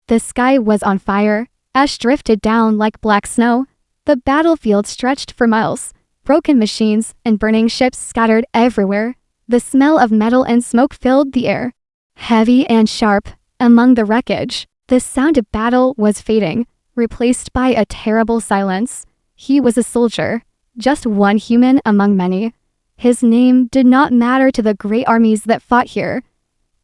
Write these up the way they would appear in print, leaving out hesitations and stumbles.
The sky was on fire. Ash drifted down like black snow. The battlefield stretched for miles. Broken machines and burning ships scattered everywhere. The smell of metal and smoke filled the air. Heavy and sharp, among the wreckage, the sound of battle was fading, replaced by a terrible silence. He was a soldier, just one human among many. His name did not matter to the great armies that fought here,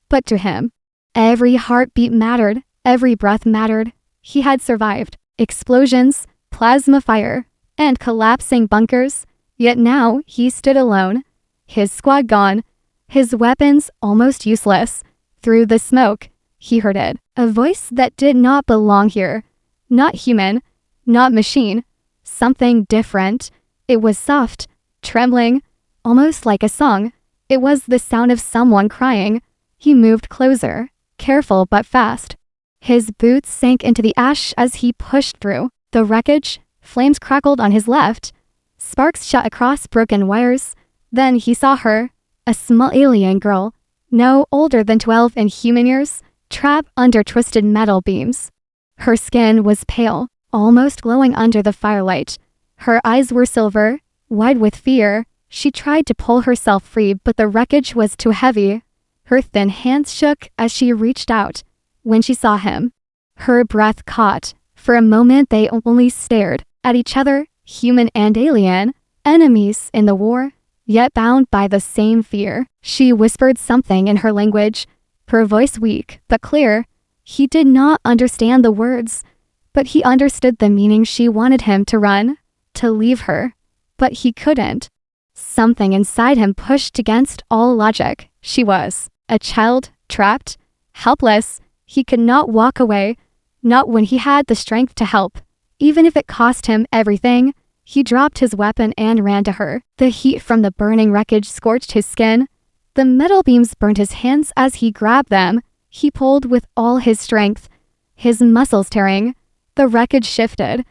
but to him. Every heartbeat mattered, every breath mattered. He had survived explosions, plasma fire, and collapsing bunkers, yet now he stood alone. His squad gone, his weapons almost useless. Through the smoke, he heard it, a voice that did not belong here. Not human, not machine, something different. It was soft, trembling, almost like a song. It was the sound of someone crying. He moved closer, careful but fast. His boots sank into the ash as he pushed through the wreckage. Flames crackled on his left. Sparks shot across broken wires. Then he saw her, a small alien girl, no older than 12 in human years, trapped under twisted metal beams. Her skin was pale, almost glowing under the firelight. Her eyes were silver, wide with fear. She tried to pull herself free, but the wreckage was too heavy. Her thin hands shook as she reached out. When she saw him, her breath caught. For a moment they only stared at each other, human and alien, enemies in the war, yet bound by the same fear. She whispered something in her language, her voice weak but clear. He did not understand the words, but he understood the meaning. She wanted him to run, to leave her, but he couldn't. Something inside him pushed against all logic. She was a child, trapped, helpless. He could not walk away, not when he had the strength to help. Even if it cost him everything, he dropped his weapon and ran to her. The heat from the burning wreckage scorched his skin. The metal beams burned his hands as he grabbed them. He pulled with all his strength, his muscles tearing. The wreckage shifted,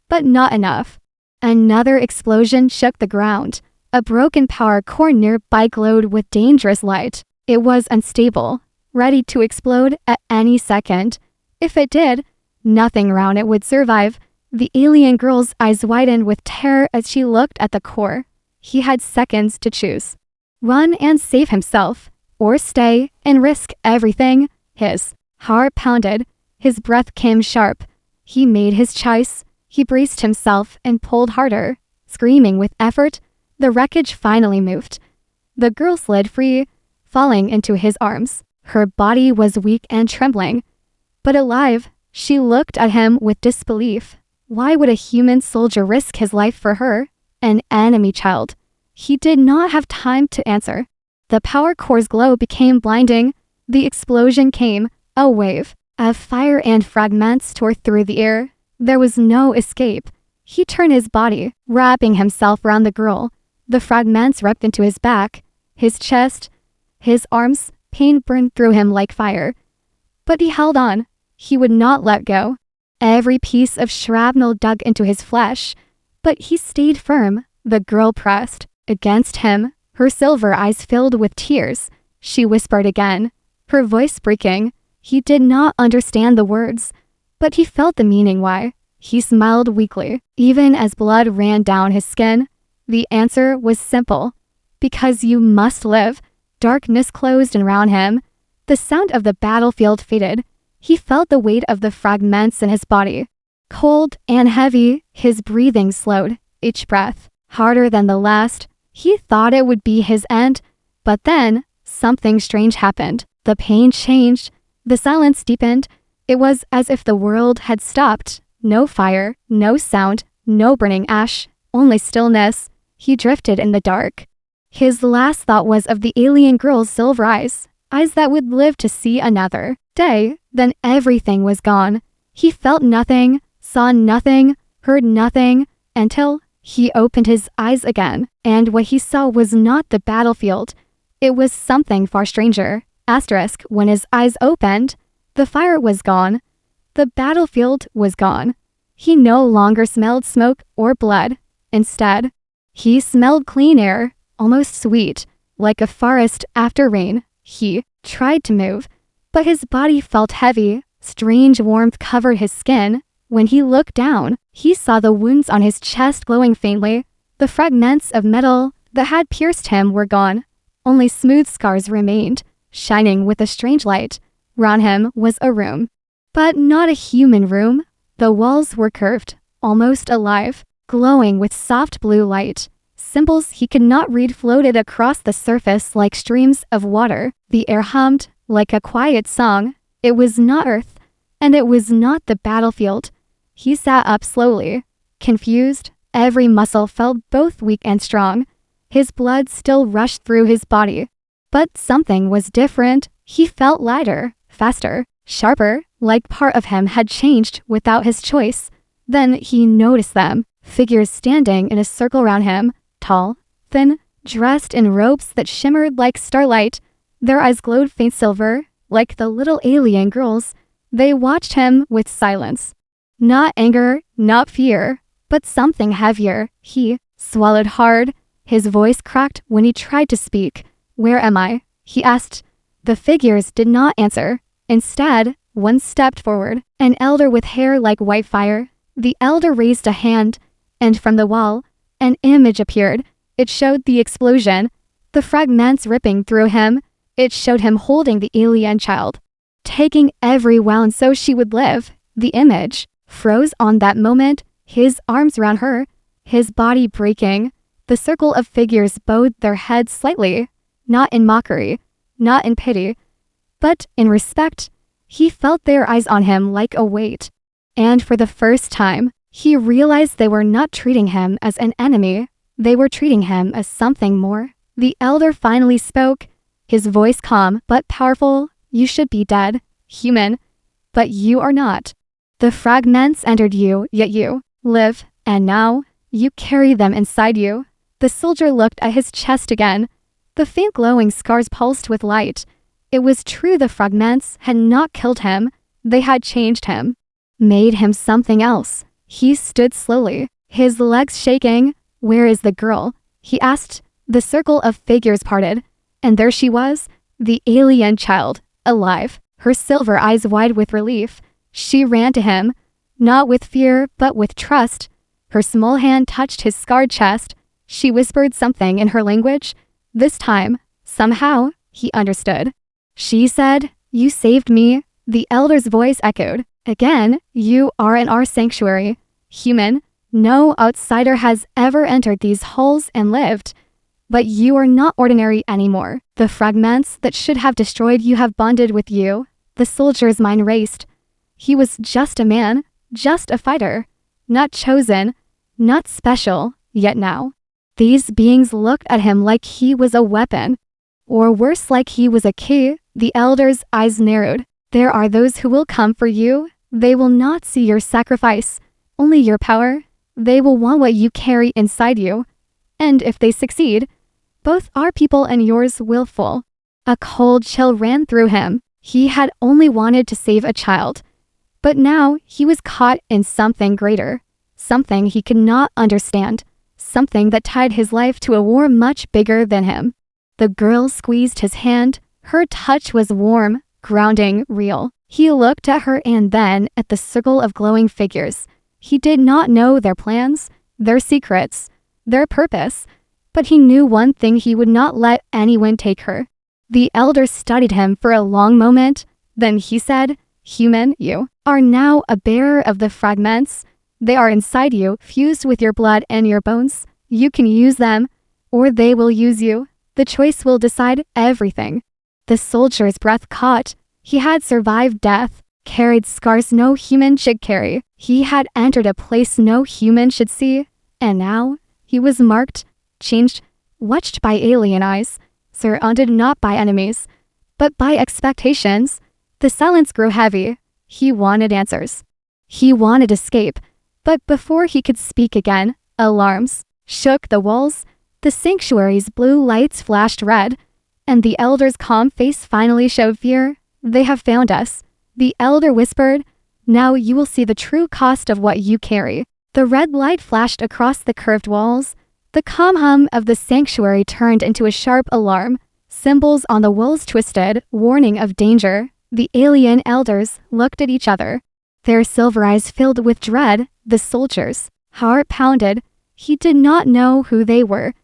but not enough. Another explosion shook the ground. A broken power core nearby glowed with dangerous light. It was unstable, ready to explode at any second. If it did, nothing around it would survive. The alien girl's eyes widened with terror as she looked at the core. He had seconds to choose. Run and save himself, or stay and risk everything. His heart pounded. His breath came sharp. He made his choice. He braced himself and pulled harder. Screaming with effort, the wreckage finally moved. The girl slid free, falling into his arms. Her body was weak and trembling, but alive. She looked at him with disbelief. Why would a human soldier risk his life for her, an enemy child? He did not have time to answer. The power core's glow became blinding. The explosion came, a wave of fire and fragments tore through the air. There was no escape. He turned his body, wrapping himself around the girl. The fragments ripped into his back, his chest, his arms. Pain burned through him like fire. But he held on. He would not let go. Every piece of shrapnel dug into his flesh, but he stayed firm. The girl pressed against him, her silver eyes filled with tears. She whispered again, her voice breaking. He did not understand the words, but he felt the meaning. Why? He smiled weakly, even as blood ran down his skin. The answer was simple. Because you must live. Darkness closed around him. The sound of the battlefield faded. He felt the weight of the fragments in his body. Cold and heavy, his breathing slowed, each breath harder than the last. He thought it would be his end, but then something strange happened. The pain changed. The silence deepened. It was as if the world had stopped. No fire, no sound, no burning ash, only stillness. He drifted in the dark. His last thought was of the alien girl's silver eyes, eyes that would live to see another day. Then everything was gone. He felt nothing, saw nothing, heard nothing, until he opened his eyes again, and what he saw was not the battlefield. It was something far stranger. Asterisk, when his eyes opened, the fire was gone. The battlefield was gone. He no longer smelled smoke or blood. Instead, he smelled clean air, almost sweet, like a forest after rain. He tried to move, but his body felt heavy, Strange warmth covered his skin. When he looked down, he saw the wounds on his chest glowing faintly. The fragments of metal that had pierced him were gone. Only smooth scars remained, shining with a strange light. Around him was a room, but not a human room. The walls were curved, almost alive, glowing with soft blue light. Symbols he could not read floated across the surface like streams of water. The air hummed like a quiet song. It was not Earth, and it was not the battlefield. He sat up slowly, confused. Every muscle felt both weak and strong. His blood still rushed through his body. But something was different. He felt lighter, faster, sharper, like part of him had changed without his choice. Then he noticed them, figures standing in a circle around him, tall, thin, dressed in robes that shimmered like starlight. Their eyes glowed faint silver, like the little alien girls. They watched him with silence. Not anger, not fear, but something heavier. He swallowed hard. His voice cracked when he tried to speak. "Where am I?" he asked. The figures did not answer. Instead, one stepped forward, an elder with hair like white fire. The elder raised a hand, and from the wall, an image appeared. It showed the explosion, the fragments ripping through him. It showed him holding the alien child, taking every wound so she would live. The image froze on that moment, his arms around her, his body breaking. The circle of figures bowed their heads slightly, not in mockery, not in pity, but in respect. He felt their eyes on him like a weight. And for the first time, he realized they were not treating him as an enemy. They were treating him as something more. The elder finally spoke, his voice calm but powerful. "You should be dead, human, but you are not. The fragments entered you, yet you live, and now you carry them inside you." The soldier looked at his chest again. The faint glowing scars pulsed with light. It was true, the fragments had not killed him. They had changed him, made him something else. He stood slowly, his legs shaking. "Where is the girl?" he asked. The circle of figures parted, and there she was, the alien child, alive, her silver eyes wide with relief. She ran to him, not with fear, but with trust. Her small hand touched his scarred chest. She whispered something in her language. This time, somehow, he understood. She said, "You saved me." The elder's voice echoed. "Again, you are in our sanctuary. Human, no outsider has ever entered these halls and lived. But you are not ordinary anymore. The fragments that should have destroyed you have bonded with you." The soldier's mind raced. He was just a man, just a fighter, not chosen, not special, yet now these beings looked at him like he was a weapon, or worse, like he was a key. The elder's eyes narrowed. "There are those who will come for you. They will not see your sacrifice, only your power. They will want what you carry inside you. And if they succeed, both our people and yours will fall." A cold chill ran through him. He had only wanted to save a child, but now he was caught in something greater, something he could not understand, something that tied his life to a war much bigger than him. The girl squeezed his hand. Her touch was warm, grounding, real. He looked at her and then at the circle of glowing figures. He did not know their plans, their secrets, their purpose, but he knew one thing: he would not let anyone take her. The elder studied him for a long moment. Then he said, "Human, you are now a bearer of the fragments. They are inside you, fused with your blood and your bones. You can use them, or they will use you. The choice will decide everything." The soldier's breath caught. He had survived death, carried scars no human should carry. He had entered a place no human should see. And now, he was marked, changed, watched by alien eyes, surrounded not by enemies, but by expectations. The silence grew heavy. He wanted answers. He wanted escape. But before he could speak again, alarms shook the walls. The sanctuary's blue lights flashed red, and the elder's calm face finally showed fear. "They have found us," the elder whispered. "Now you will see the true cost of what you carry." The red light flashed across the curved walls. The calm hum of the sanctuary turned into a sharp alarm. Symbols on the walls twisted, warning of danger. The alien elders looked at each other. Their silver eyes filled with dread. The soldier's heart pounded. He did not know who they were,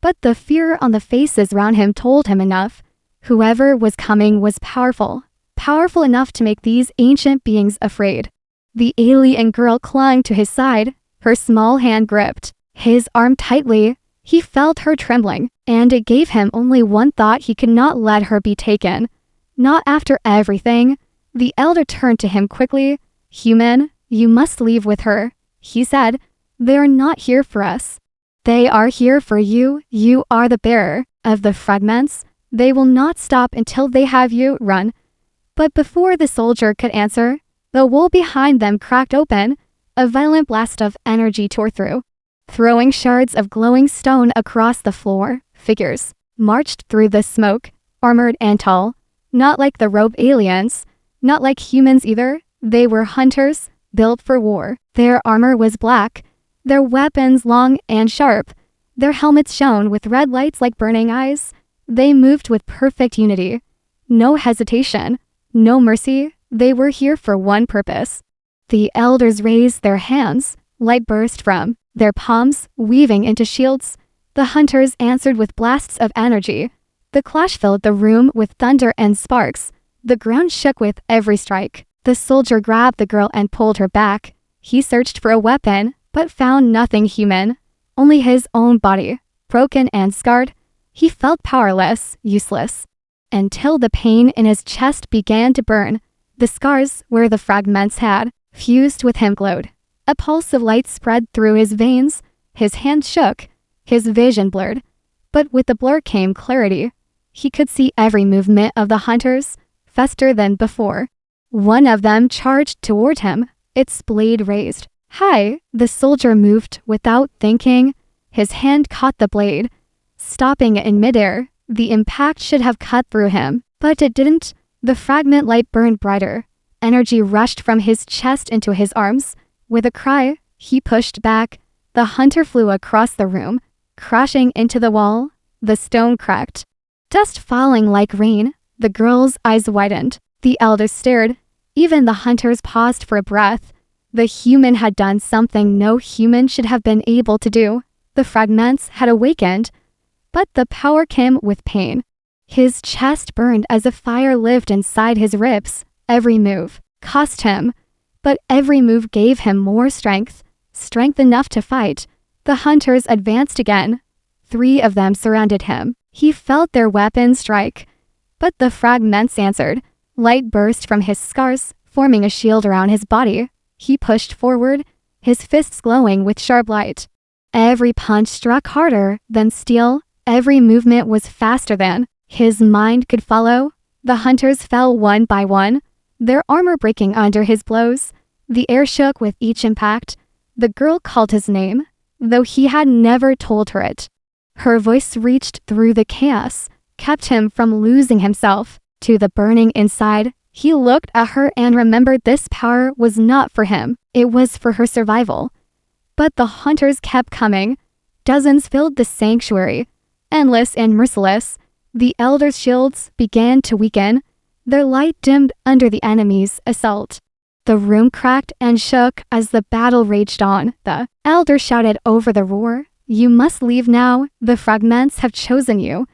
but the fear on the faces around him told him enough. Whoever was coming was powerful, powerful enough to make these ancient beings afraid. The alien girl clung to his side, her small hand gripped his arm tightly. He felt her trembling, and it gave him only one thought: he could not let her be taken. Not after everything. The elder turned to him quickly. "Human, you must leave with her," he said. "They are not here for us. They are here for you. You are the bearer of the fragments. They will not stop until they have you. Run." But before the soldier could answer, the wall behind them cracked open. A violent blast of energy tore through, throwing shards of glowing stone across the floor. Figures marched through the smoke, armored and tall. Not like the robe aliens, not like humans either. They were hunters, built for war. Their armor was black, their weapons long and sharp. Their helmets shone with red lights like burning eyes. They moved with perfect unity. No hesitation, no mercy. They were here for one purpose. The elders raised their hands. Light burst from their palms, weaving into shields. The hunters answered with blasts of energy. The clash filled the room with thunder and sparks. The ground shook with every strike. The soldier grabbed the girl and pulled her back. He searched for a weapon, but found nothing human. Only his own body, broken and scarred. He felt powerless, useless, until the pain in his chest began to burn. The scars where the fragments had fused with him glowed. A pulse of light spread through his veins. His hand shook, his vision blurred. But with the blur came clarity. He could see every movement of the hunters, faster than before. One of them charged toward him, its blade raised high. The soldier moved without thinking. His hand caught the blade, stopping it in midair. The impact should have cut through him, but it didn't. The fragment light burned brighter. Energy rushed from his chest into his arms. With a cry, he pushed back. The hunter flew across the room, crashing into the wall. The stone cracked, dust falling like rain. The girl's eyes widened. The elders stared. Even the hunters paused for a breath. The human had done something no human should have been able to do. The fragments had awakened, but the power came with pain. His chest burned as a fire lived inside his ribs. Every move cost him, but every move gave him more strength, strength enough to fight. The hunters advanced again. 3 of them surrounded him. He felt their weapons strike, but the fragments answered. Light burst from his scars, forming a shield around his body. He pushed forward, his fists glowing with sharp light. Every punch struck harder than steel. Every movement was faster than his mind could follow. The hunters fell one by one, their armor breaking under his blows. The air shook with each impact. The girl called his name, though he had never told her it. Her voice reached through the chaos, kept him from losing himself. To the burning inside, he looked at her and remembered this power was not for him. It was for her survival. But the hunters kept coming. Dozens filled the sanctuary, endless and merciless. The elders' shields began to weaken. Their light dimmed under the enemy's assault. The room cracked and shook as the battle raged on. The elder shouted over the roar, "You must leave now. The fragments have chosen you.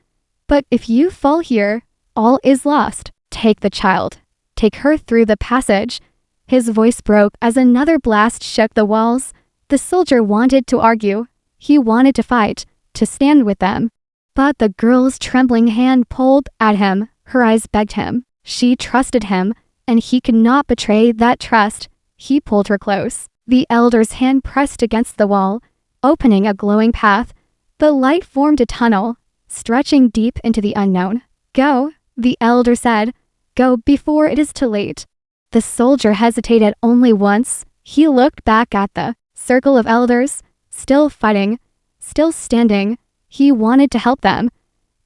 But if you fall here, all is lost. Take the child. Take her through the passage." His voice broke as another blast shook the walls. The soldier wanted to argue. He wanted to fight, to stand with them. But the girl's trembling hand pulled at him. Her eyes begged him. She trusted him, and he could not betray that trust. He pulled her close. The elder's hand pressed against the wall, opening a glowing path. The light formed a tunnel, stretching deep into the unknown. "Go," the elder said. "Go before it is too late." The soldier hesitated only once. He looked back at the circle of elders, still fighting, still standing. He wanted to help them,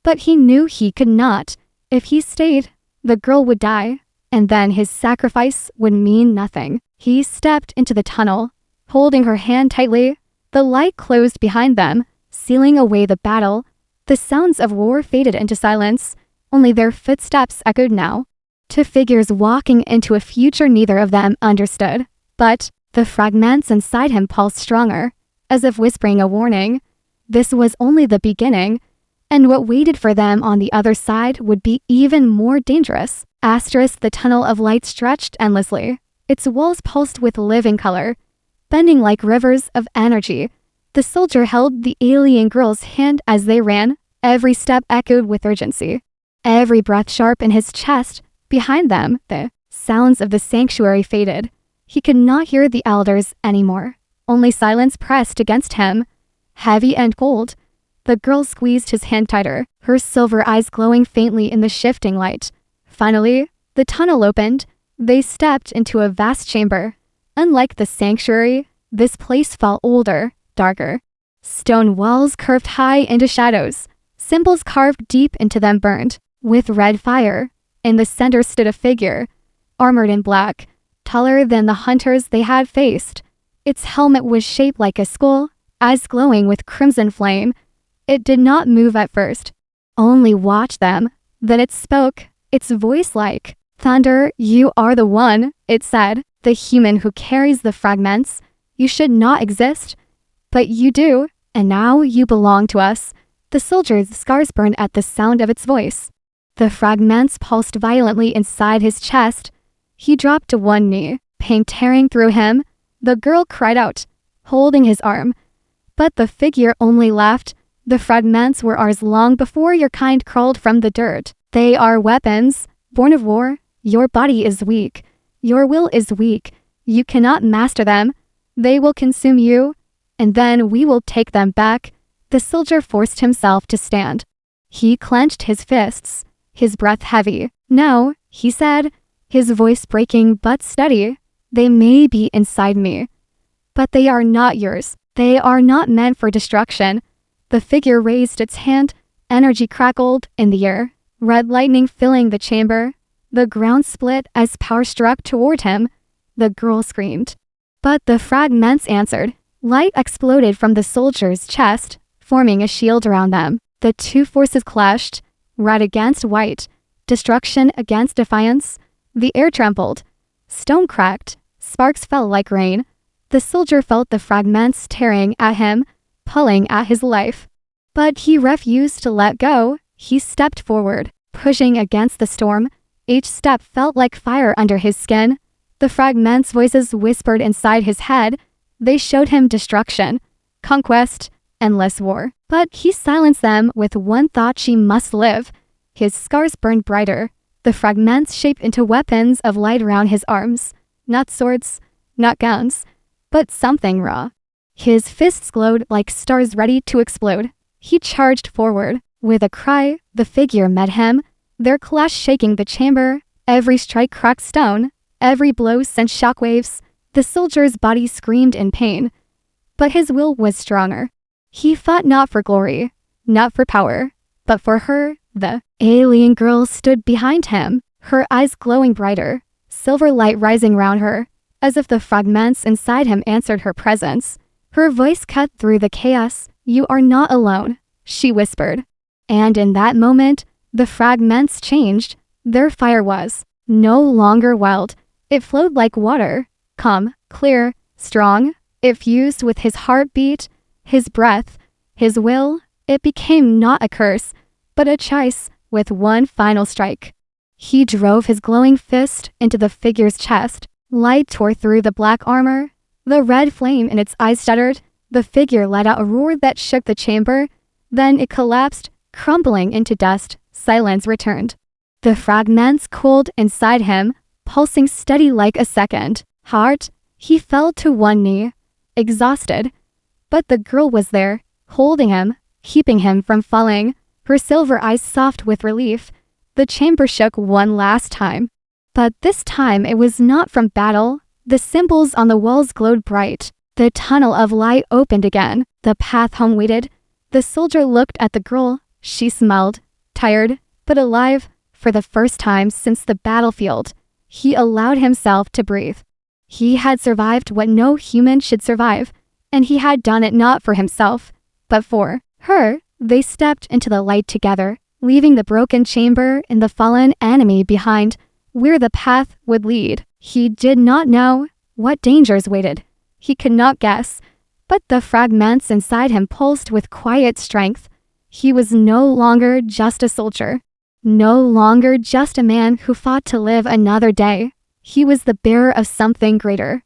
but he knew he could not. If he stayed, the girl would die, and then his sacrifice would mean nothing. He stepped into the tunnel, holding her hand tightly. The light closed behind them, sealing away the battle. The sounds of war faded into silence. Only their footsteps echoed now. Two figures walking into a future neither of them understood. But the fragments inside him pulsed stronger, as if whispering a warning. This was only the beginning, and what waited for them on the other side would be even more dangerous. The tunnel of light stretched endlessly. Its walls pulsed with living color, bending like rivers of energy. The soldier held the alien girl's hand as they ran. Every step echoed with urgency. Every breath sharp in his chest. Behind them, the sounds of the sanctuary faded. He could not hear the elders anymore. Only silence pressed against him, heavy and cold. The girl squeezed his hand tighter, her silver eyes glowing faintly in the shifting light. Finally, the tunnel opened. They stepped into a vast chamber. Unlike the sanctuary, this place felt older, darker. Stone walls curved high into shadows. Symbols carved deep into them burned with red fire. In the center stood a figure, armored in black, taller than the hunters they had faced. Its helmet was shaped like a skull, eyes glowing with crimson flame. It did not move at first. Only watch them. Then it spoke, its voice like thunder. "You are the one," it said, "the human who carries the fragments. You should not exist, but you do, and now you belong to us." The soldier's scars burned at the sound of its voice. The fragments pulsed violently inside his chest. He dropped to one knee, pain tearing through him. The girl cried out, holding his arm. But the figure only laughed. "The fragments were ours long before your kind crawled from the dirt. They are weapons, born of war. Your body is weak. Your will is weak. You cannot master them. They will consume you, and then we will take them back." The soldier forced himself to stand. He clenched his fists, his breath heavy. "No," he said, his voice breaking but steady. "They may be inside me, but they are not yours. They are not meant for destruction." The figure raised its hand. Energy crackled in the air, red lightning filling the chamber. The ground split as power struck toward him. The girl screamed. But the fragments answered. Light exploded from the soldier's chest, forming a shield around them. The two forces clashed, red against white, destruction against defiance. The air trembled. Stone cracked. Sparks fell like rain. The soldier felt the fragments tearing at him, pulling at his life. But he refused to let go. He stepped forward, pushing against the storm. Each step felt like fire under his skin. The fragments' voices whispered inside his head. They showed him destruction, conquest, endless war. But he silenced them with one thought: she must live. His scars burned brighter. The fragments shaped into weapons of light around his arms. Not swords, not guns, but something raw. His fists glowed like stars ready to explode. He charged forward. With a cry, the figure met him, their clash shaking the chamber. Every strike cracked stone. Every blow sent shockwaves. The soldier's body screamed in pain, but his will was stronger. He fought not for glory, not for power, but for her. The alien girl stood behind him, her eyes glowing brighter, silver light rising round her, as if the fragments inside him answered her presence. Her voice cut through the chaos. "You are not alone," she whispered. And in that moment, the fragments changed. Their fire was no longer wild. It flowed like water, calm, clear, strong. It fused with his heartbeat, his breath, his will. It became not a curse, but a choice. With one final strike, he drove his glowing fist into the figure's chest. Light tore through the black armor. The red flame in its eyes stuttered. The figure let out a roar that shook the chamber. Then it collapsed, crumbling into dust. Silence returned. The fragments cooled inside him, pulsing steady like a second heart. He fell to one knee, exhausted. But the girl was there, holding him, keeping him from falling, her silver eyes soft with relief. The chamber shook one last time. But this time it was not from battle. The symbols on the walls glowed bright. The tunnel of light opened again. The path home waited. The soldier looked at the girl. She smiled, tired, but alive. For the first time since the battlefield, he allowed himself to breathe. He had survived what no human should survive, and he had done it not for himself, but for her. They stepped into the light together, leaving the broken chamber and the fallen enemy behind. where the path would lead. He did not know what dangers waited. He could not guess, but the fragments inside him pulsed with quiet strength. He was no longer just a soldier, no longer just a man who fought to live another day. He was the bearer of something greater,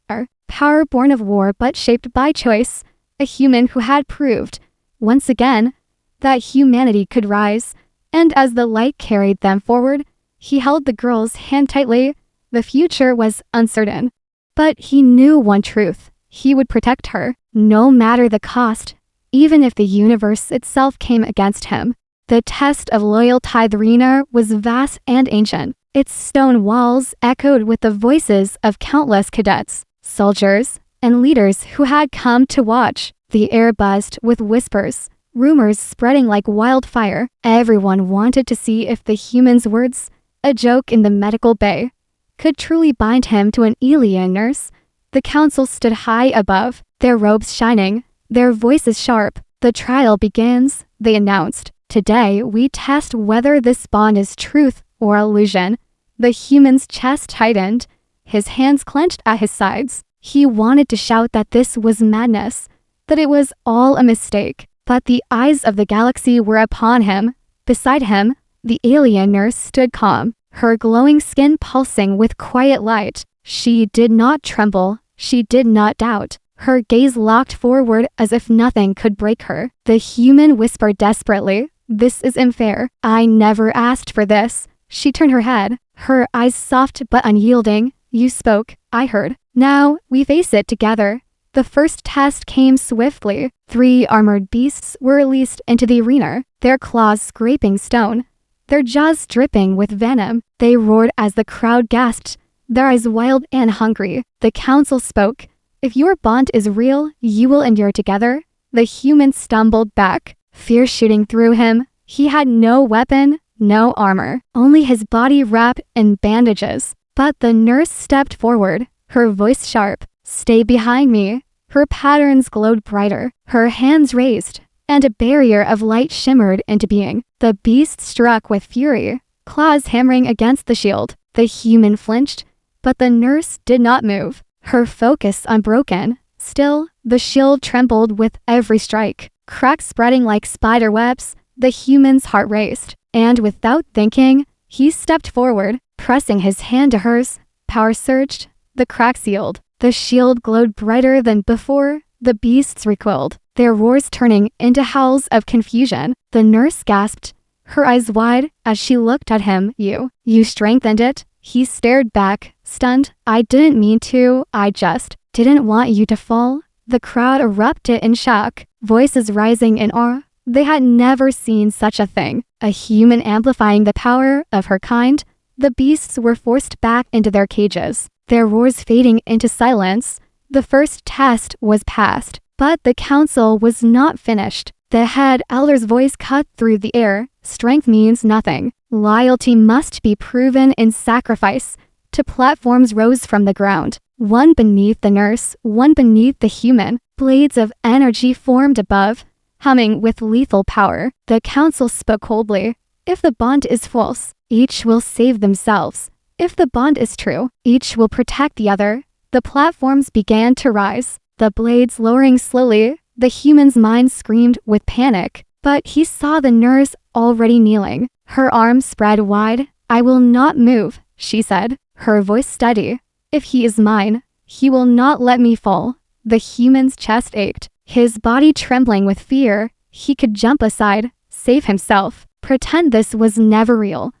power born of war but shaped by choice, a human who had proved, once again, that humanity could rise. And as the light carried them forward, he held the girl's hand tightly. The future was uncertain, but he knew one truth. He would protect her, no matter the cost, even if the universe itself came against him. The test of loyal Tyrena was vast and ancient. Its stone walls echoed with the voices of countless cadets, soldiers, and leaders who had come to watch. The air buzzed with whispers, rumors spreading like wildfire. Everyone wanted to see if the human's words, a joke in the medical bay, could truly bind him to an alien nurse. The council stood high above, their robes shining, their voices sharp. The trial begins, they announced. Today we test whether this bond is truth or illusion. The human's chest tightened, his hands clenched at his sides. He wanted to shout that this was madness, that it was all a mistake, but the eyes of the galaxy were upon him. Beside him, the alien nurse stood calm, her glowing skin pulsing with quiet light. She did not tremble, she did not doubt. Her gaze locked forward as if nothing could break her. The human whispered desperately, "This is unfair. I never asked for this." She turned her head, her eyes soft but unyielding. "You spoke, I heard. Now, we face it together." The first test came swiftly. 3 armored beasts were released into the arena, their claws scraping stone, their jaws dripping with venom. They roared as the crowd gasped, their eyes wild and hungry. The council spoke. "If your bond is real, you will endure together." The human stumbled back, fear shooting through him. He had no weapon, no armor, only his body wrapped in bandages. But the nurse stepped forward, her voice sharp. "Stay behind me." Her patterns glowed brighter, her hands raised, and a barrier of light shimmered into being. The beast struck with fury, claws hammering against the shield. The human flinched, but the nurse did not move, her focus unbroken. Still, the shield trembled with every strike, cracks spreading like spider webs. The human's heart raced, and without thinking, he stepped forward, pressing his hand to hers. Power surged, the cracks sealed. The shield glowed brighter than before. The beasts recoiled, their roars turning into howls of confusion. The nurse gasped, her eyes wide as she looked at him. You strengthened it." He stared back, stunned. "I didn't mean to, I just didn't want you to fall." The crowd erupted in shock, voices rising in awe. They had never seen such a thing, a human amplifying the power of her kind. The beasts were forced back into their cages, their roars fading into silence. The first test was passed, but the council was not finished. The head elder's voice cut through the air. "Strength means nothing. Loyalty must be proven in sacrifice." Two platforms rose from the ground, one beneath the nurse, one beneath the human. Blades of energy formed above, humming with lethal power. The council spoke coldly. "If the bond is false, each will save themselves. If the bond is true, each will protect the other." The platforms began to rise, the blades lowering slowly. The human's mind screamed with panic, but he saw the nurse already kneeling, her arms spread wide. "I will not move," she said, her voice steady. "If he is mine, he will not let me fall." The human's chest ached, his body trembling with fear. He could jump aside, save himself, pretend this was never real.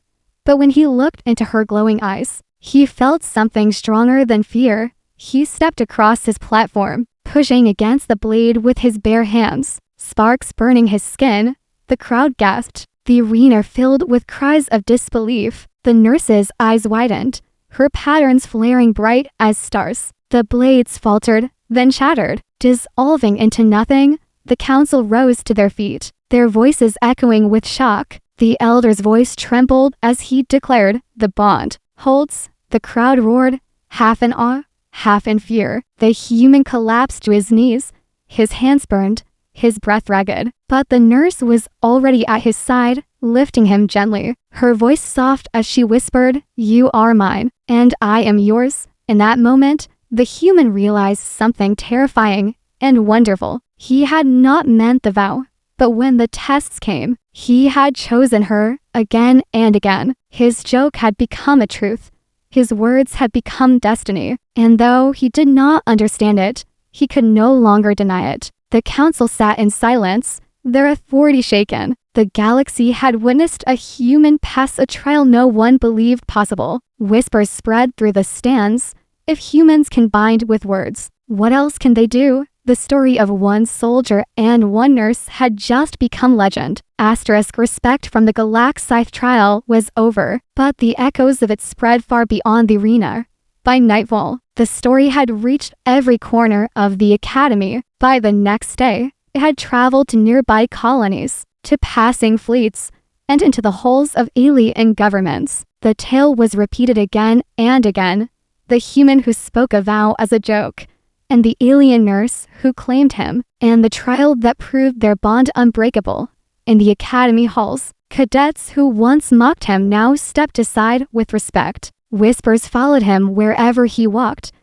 But when he looked into her glowing eyes, he felt something stronger than fear. He stepped across his platform, pushing against the blade with his bare hands, sparks burning his skin. The crowd gasped, the arena filled with cries of disbelief. The nurse's eyes widened, her patterns flaring bright as stars. The blades faltered, then shattered, dissolving into nothing. The council rose to their feet, their voices echoing with shock. The elder's voice trembled as he declared, "The bond holds." The crowd roared, half in awe, half in fear. The human collapsed to his knees, his hands burned, his breath ragged. But the nurse was already at his side, lifting him gently, her voice soft as she whispered, "You are mine, and I am yours." In that moment, the human realized something terrifying and wonderful. He had not meant the vow, but when the tests came, he had chosen her again and again. His joke had become a truth. His words had become destiny, and though he did not understand it, he could no longer deny it. The council sat in silence, their authority shaken. The galaxy had witnessed a human pass a trial no one believed possible. Whispers spread through the stands. If humans can bind with words, what else can they do? The story of one soldier and one nurse had just become legend. Asterisk respect from the Galaxy trial was over, but the echoes of it spread far beyond the arena. By nightfall, the story had reached every corner of the academy. By the next day, it had traveled to nearby colonies, to passing fleets, and into the halls of alien governments. The tale was repeated again and again. The human who spoke a vow as a joke, and the alien nurse who claimed him, and the trial that proved their bond unbreakable. In the academy halls, cadets who once mocked him now stepped aside with respect. Whispers followed him wherever he walked,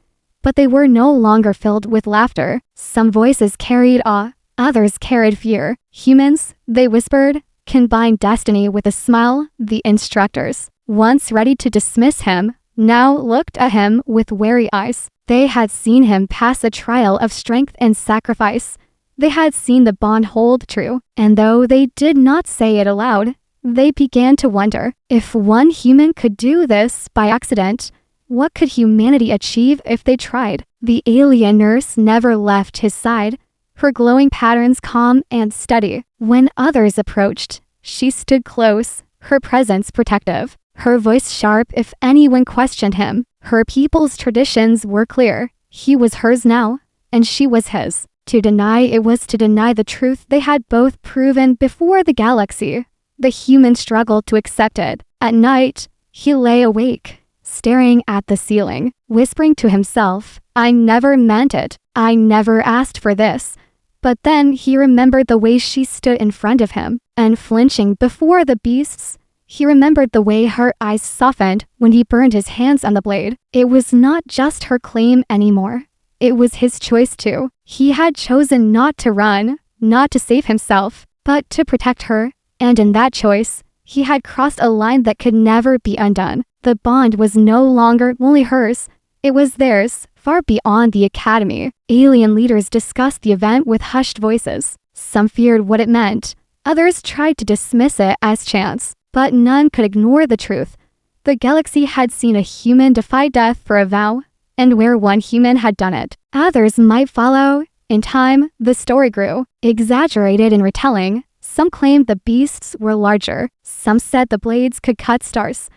but they were no longer filled with laughter. Some voices carried awe, others carried fear. Humans, they whispered, can bind destiny with a smile. The instructors, once ready to dismiss him, now looked at him with wary eyes. They had seen him pass a trial of strength and sacrifice. They had seen the bond hold true, and though they did not say it aloud, they began to wonder, if one human could do this by accident, what could humanity achieve if they tried? The alien nurse never left his side, her glowing patterns calm and steady. When others approached, she stood close, her presence protective, her voice sharp if anyone questioned him. Her people's traditions were clear. He was hers now, and she was his. To deny it was to deny the truth they had both proven before the galaxy. The human struggled to accept it. At night, he lay awake, staring at the ceiling, whispering to himself, "I never meant it. I never asked for this." But then he remembered the way she stood in front of him, unflinching before the beasts. He remembered the way her eyes softened when he burned his hands on the blade. It was not just her claim anymore. It was his choice too. He had chosen not to run, not to save himself, but to protect her. And in that choice, he had crossed a line that could never be undone. The bond was no longer only hers. It was theirs, far beyond the academy. Alien leaders discussed the event with hushed voices. Some feared what it meant. Others tried to dismiss it as chance. But none could ignore the truth. The galaxy had seen a human defy death for a vow, and where one human had done it, others might follow. In time, the story grew, exaggerated in retelling. Some claimed the beasts were larger, some said the blades could cut stars.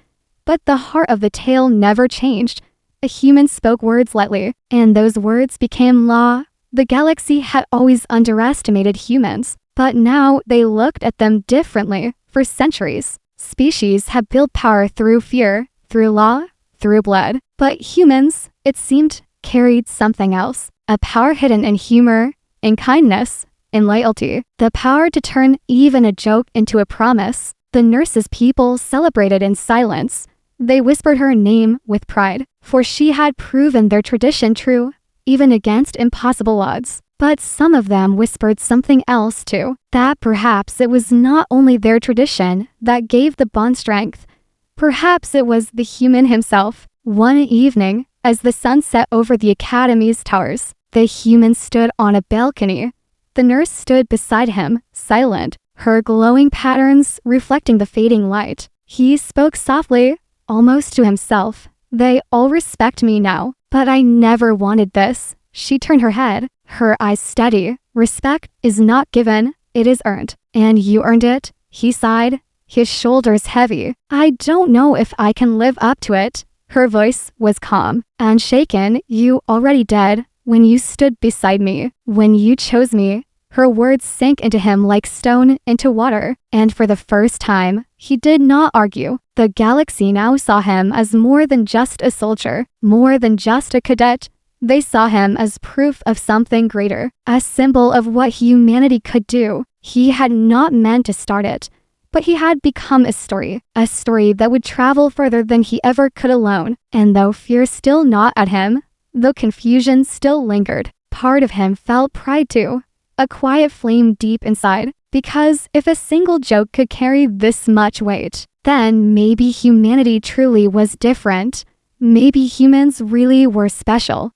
But the heart of the tale never changed. A human spoke words lightly, and those words became law. The galaxy had always underestimated humans, but now they looked at them differently. For centuries, species have built power through fear, through law, through blood. But humans, it seemed, carried something else. A power hidden in humor, in kindness, in loyalty. The power to turn even a joke into a promise. The nurse's people celebrated in silence. They whispered her name with pride, for she had proven their tradition true, even against impossible odds. But some of them whispered something else too, that perhaps it was not only their tradition that gave the bond strength. Perhaps it was the human himself. One evening, as the sun set over the academy's towers, the human stood on a balcony. The nurse stood beside him, silent, her glowing patterns reflecting the fading light. He spoke softly, almost to himself. "They all respect me now, but I never wanted this." She turned her head, her eyes steady. "Respect is not given, it is earned. And you earned it." He sighed, his shoulders heavy. "I don't know if I can live up to it." Her voice was calm, unshaken. "You already did, when you stood beside me, when you chose me." Her words sank into him like stone into water, and for the first time, he did not argue. The galaxy now saw him as more than just a soldier, more than just a cadet. They saw him as proof of something greater, a symbol of what humanity could do. He had not meant to start it, But he had become a story that would travel further than he ever could alone. And though fear still gnawed at him, though confusion still lingered, part of him felt pride too, a quiet flame deep inside. Because if a single joke could carry this much weight, then maybe humanity truly was different. Maybe humans really were special.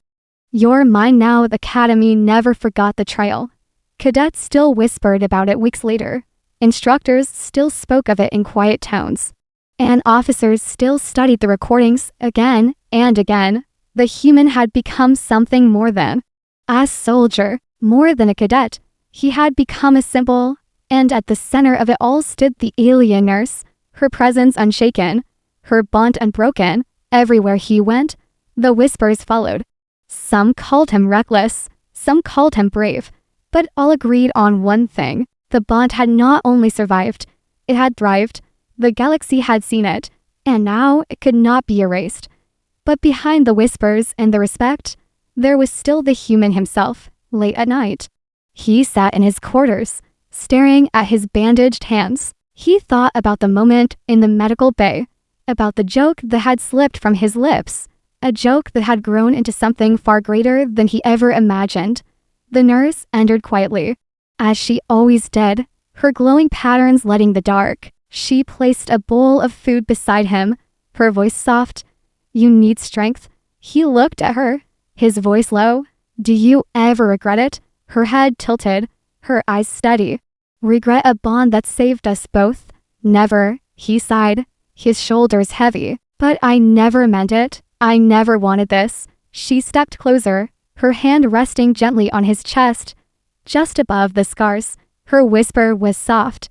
Your Mind Now Academy never forgot the trial. Cadets still whispered about it weeks later. Instructors still spoke of it in quiet tones. And officers still studied the recordings again and again. The human had become something more than a soldier, more than a cadet. He had become a symbol, and at the center of it all stood the alien nurse, her presence unshaken, her bond unbroken. Everywhere he went, the whispers followed. Some called him reckless, some called him brave, but all agreed on one thing. The bond had not only survived, it had thrived. The galaxy had seen it, and now it could not be erased. But behind the whispers and the respect, there was still the human himself. Late at night, he sat in his quarters, staring at his bandaged hands. He thought about the moment in the medical bay, about the joke that had slipped from his lips, a joke that had grown into something far greater than he ever imagined. The nurse entered quietly, as she always did, her glowing patterns letting the dark. She placed a bowl of food beside him, her voice soft. "You need strength." He looked at her, his voice low. "Do you ever regret it?" Her head tilted, her eyes steady. "Regret a bond that saved us both?" "Never," he sighed, his shoulders heavy. "But I never meant it. I never wanted this." She stepped closer, her hand resting gently on his chest, just above the scars. Her whisper was soft,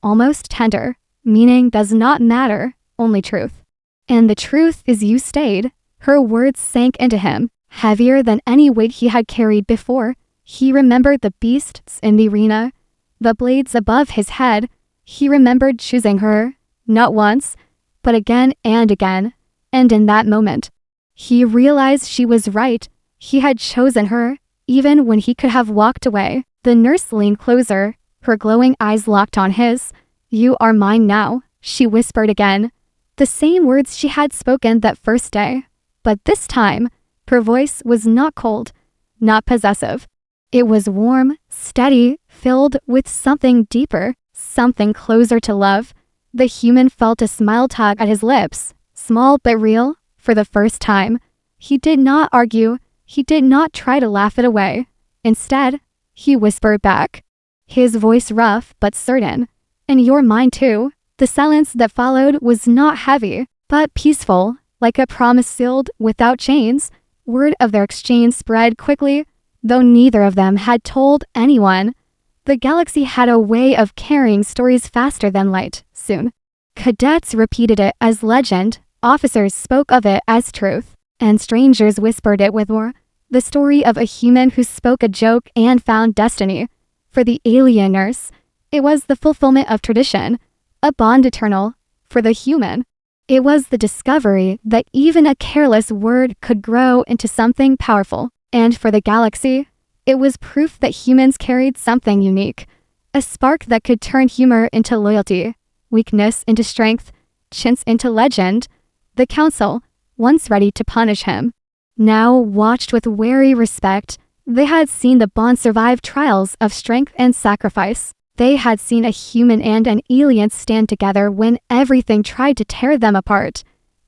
almost tender. "Meaning does not matter, only truth. And the truth is you stayed." Her words sank into him, heavier than any weight he had carried before. He remembered the beasts in the arena, the blades above his head. He remembered choosing her, not once, but again and again. And in that moment, he realized she was right. He had chosen her, even when he could have walked away. The nurse leaned closer, her glowing eyes locked on his. "You are mine now," she whispered again. The same words she had spoken that first day. But this time, her voice was not cold, not possessive. It was warm, steady, filled with something deeper, something closer to love. The human felt a smile tug at his lips, small but real. For the first time, he did not argue, he did not try to laugh it away. Instead, he whispered back, his voice rough but certain, "And you're mine too." The silence that followed was not heavy, but peaceful, like a promise sealed without chains. Word of their exchange spread quickly, though neither of them had told anyone. The galaxy had a way of carrying stories faster than light. Soon, cadets repeated it as legend, officers spoke of it as truth, and strangers whispered it with more. The story of a human who spoke a joke and found destiny. For the alien nurse, it was the fulfillment of tradition, a bond eternal. For the human, it was the discovery that even a careless word could grow into something powerful. And for the galaxy, it was proof that humans carried something unique, a spark that could turn humor into loyalty, weakness into strength, chance into legend. The council, once ready to punish him, now watched with wary respect. They had seen the bond survive trials of strength and sacrifice. They had seen a human and an alien stand together when everything tried to tear them apart.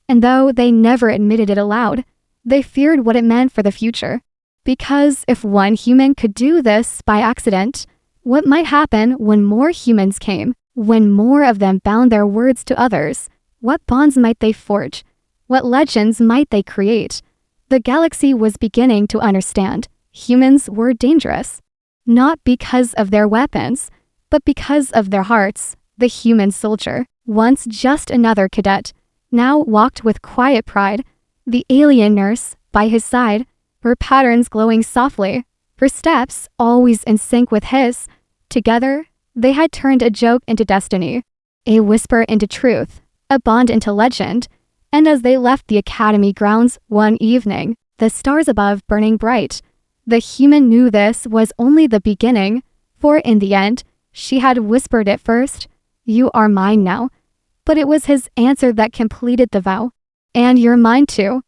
And though they never admitted it aloud, they feared what it meant for the future. Because if one human could do this by accident, what might happen when more humans came? When more of them bound their words to others? What bonds might they forge? What legends might they create? The galaxy was beginning to understand. Humans were dangerous. Not because of their weapons, but because of their hearts. The human soldier, once just another cadet, now walked with quiet pride. The alien nurse, by his side, her patterns glowing softly, her steps always in sync with his. Together, they had turned a joke into destiny, a whisper into truth, a bond into legend. And as they left the academy grounds one evening, the stars above burning bright, the human knew this was only the beginning, for in the end, she had whispered it first, "You are mine now." But it was his answer that completed the vow. "And you're mine too."